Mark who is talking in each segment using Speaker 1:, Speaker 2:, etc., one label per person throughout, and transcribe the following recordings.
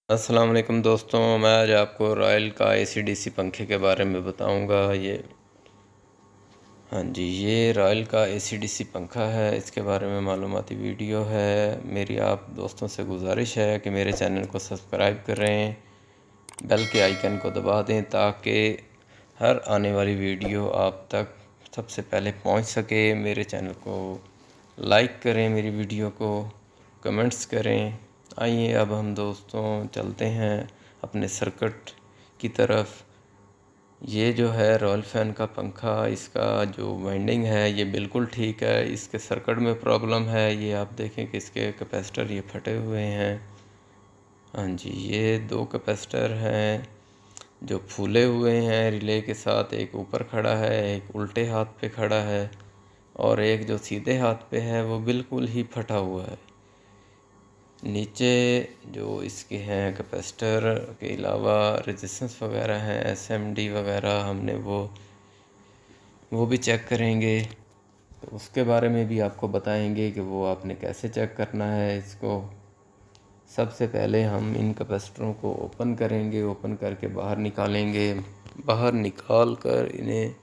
Speaker 1: अस्सलाम वालेकुम दोस्तों, मैं आज आपको रॉयल का एसी-डीसी पंखे के बारे में बताऊंगा। ये रॉयल का एसी-डीसी पंखा है। इसके बारे में मालूमाती वीडियो है। मेरी आप दोस्तों से गुजारिश है कि मेरे चैनल को सब्सक्राइब करें, बेल के आइकन को दबा दें ताकि हर आने वाली वीडियो आप तक सबसे पहले पहुंच सके। मेरे चैनल को लाइक करें, मेरी वीडियो को कमेंट्स करें। आइए अब हम दोस्तों चलते हैं अपने सर्किट की तरफ। ये जो है रॉयल फैन का पंखा, इसका जो वाइंडिंग है ये बिल्कुल ठीक है। इसके सर्किट में प्रॉब्लम है। ये आप देखें कि इसके कैपेसिटर ये फटे हुए हैं। हाँ जी, ये दो कैपेसिटर हैं जो फूले हुए हैं रिले के साथ। एक ऊपर खड़ा है, एक उल्टे हाथ पे खड़ा है, और एक जो सीधे हाथ पे है वो बिल्कुल ही फटा हुआ है। नीचे जो इसके हैं कैपेसिटर के अलावा रेजिस्टेंस वगैरह हैं, एसएमडी वगैरह, हमने वो भी चेक करेंगे। तो उसके बारे में भी आपको बताएंगे कि वो आपने कैसे चेक करना है इसको। सबसे पहले हम इन कैपेसिटरों को ओपन करेंगे, ओपन करके बाहर निकालेंगे। बाहर निकाल कर इन्हें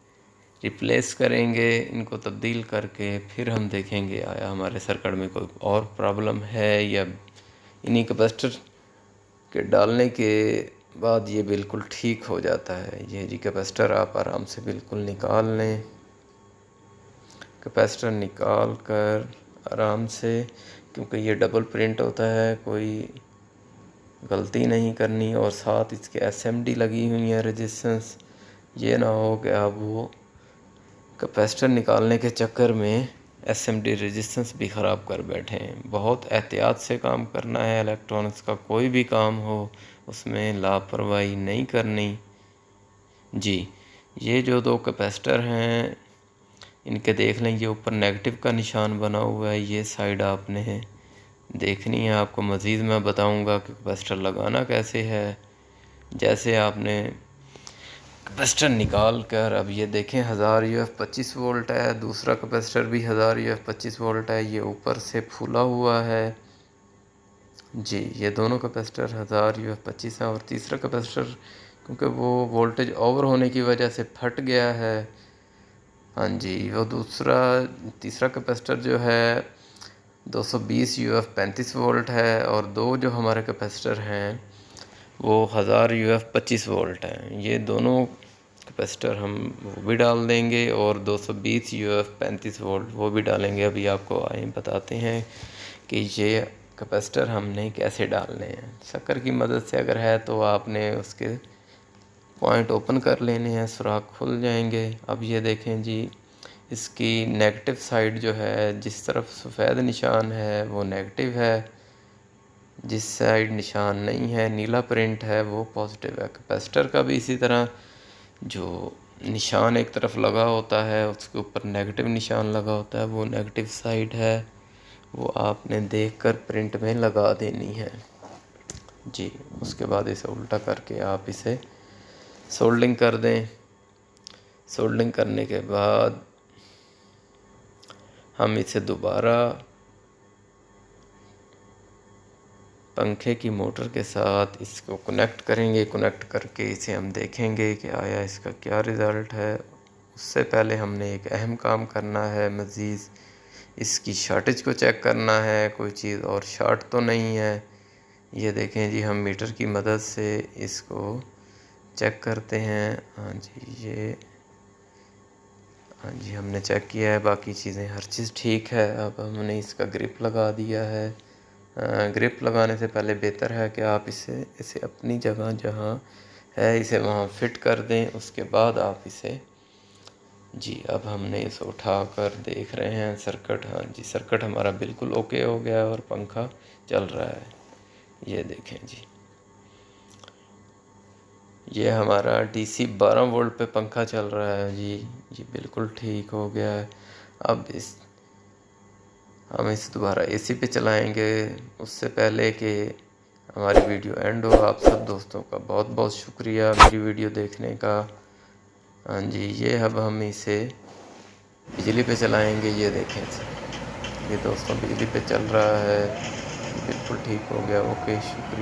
Speaker 1: रिप्लेस करेंगे, इनको तब्दील करके फिर हम देखेंगे आया हमारे सर्किट में कोई और प्रॉब्लम है या इन्हीं कैपेसिटर के डालने के बाद ये बिल्कुल ठीक हो जाता है। ये जी कैपेसिटर आप आराम से बिल्कुल निकाल लें। कैपेसिटर निकाल कर आराम से, क्योंकि ये डबल प्रिंट होता है, कोई गलती नहीं करनी। और साथ इसके एसएमडी लगी हुई है रेजिस्टेंस। ये ना हो कि आप वो कैपेसिटर निकालने के चक्कर में एसएमडी रेजिस्टेंस भी ख़राब कर बैठे हैं। बहुत एहतियात से काम करना है। इलेक्ट्रॉनिक्स का कोई भी काम हो उसमें लापरवाही नहीं करनी। जी, ये जो दो कैपेसिटर हैं इनके देख लें, ये ऊपर नेगेटिव का निशान बना हुआ है। ये साइड आपने देखनी है। आपको मज़ीद मैं बताऊंगा कि कैपेसिटर लगाना कैसे है। जैसे आपने कैपेसिटर निकाल कर, अब ये देखें 1000 यूएफ 25 वोल्ट है, दूसरा कैपेसिटर भी 1000 यूएफ 25 वोल्ट है। ये ऊपर से फूला हुआ है। जी, ये दोनों कैपेसिटर 1000 यूएफ 25 है, और तीसरा कैपेसिटर क्योंकि वो वोल्टेज ओवर होने की वजह से फट गया है। हाँ जी, वो तीसरा कैपेसिटर जो है 220 यूएफ 35 वोल्ट है, और दो जो हमारे कैपेसिटर हैं वो 1000 यूएफ 25 वोल्ट हैं। ये दोनों कैपेसिटर हम वो भी डाल देंगे, और 220 यूएफ 35 वोल्ट वो भी डालेंगे। अभी आपको आए बताते हैं कि ये कैपेसिटर हमने कैसे डालने हैं। शक्कर की मदद से अगर है तो आपने उसके पॉइंट ओपन कर लेने हैं, सुराख खुल जाएंगे। अब ये देखें जी, इसकी नेगेटिव साइड जो है, जिस तरफ सफ़ेद निशान है वो नेगेटिव है, जिस साइड निशान नहीं है, नीला प्रिंट है, वो पॉजिटिव है। कैपेसिटर का भी इसी तरह जो निशान एक तरफ लगा होता है उसके ऊपर नेगेटिव निशान लगा होता है, वो नेगेटिव साइड है, वो आपने देखकर प्रिंट में लगा देनी है। जी, उसके बाद इसे उल्टा करके आप इसे सोल्डिंग कर दें। सोल्डिंग करने के बाद हम इसे दोबारा पंखे की मोटर के साथ इसको कनेक्ट करेंगे। कनेक्ट करके इसे हम देखेंगे कि आया इसका क्या रिज़ल्ट है। उससे पहले हमने एक अहम काम करना है मज़ीद, इसकी शॉर्टेज को चेक करना है, कोई चीज़ और शॉर्ट तो नहीं है। ये देखें जी, हम मीटर की मदद से इसको चेक करते हैं। हाँ जी, हमने चेक किया है, बाकी चीज़ें हर चीज़ ठीक है। अब हमने इसका ग्रिप लगा दिया है। ग्रिप लगाने से पहले बेहतर है कि आप इसे अपनी जगह जहाँ है इसे वहाँ फिट कर दें। उसके बाद आप इसे जी, अब हमने इसे उठा कर देख रहे हैं सर्किट। हाँ जी, सर्किट हमारा बिल्कुल ओके हो गया है और पंखा चल रहा है। ये देखें जी, ये हमारा डीसी 12 वोल्ट पे पंखा चल रहा है जी। ये बिल्कुल ठीक हो गया है। अब हम इसे दोबारा एसी पे चलाएंगे। उससे पहले कि हमारी वीडियो एंड हो, आप सब दोस्तों का बहुत बहुत शुक्रिया मेरी वीडियो देखने का। हाँ जी, ये अब हम इसे बिजली पे चलाएंगे। ये देखें, ये दोस्तों बिजली पे चल रहा है, बिल्कुल ठीक हो गया। ओके, शुक्रिया।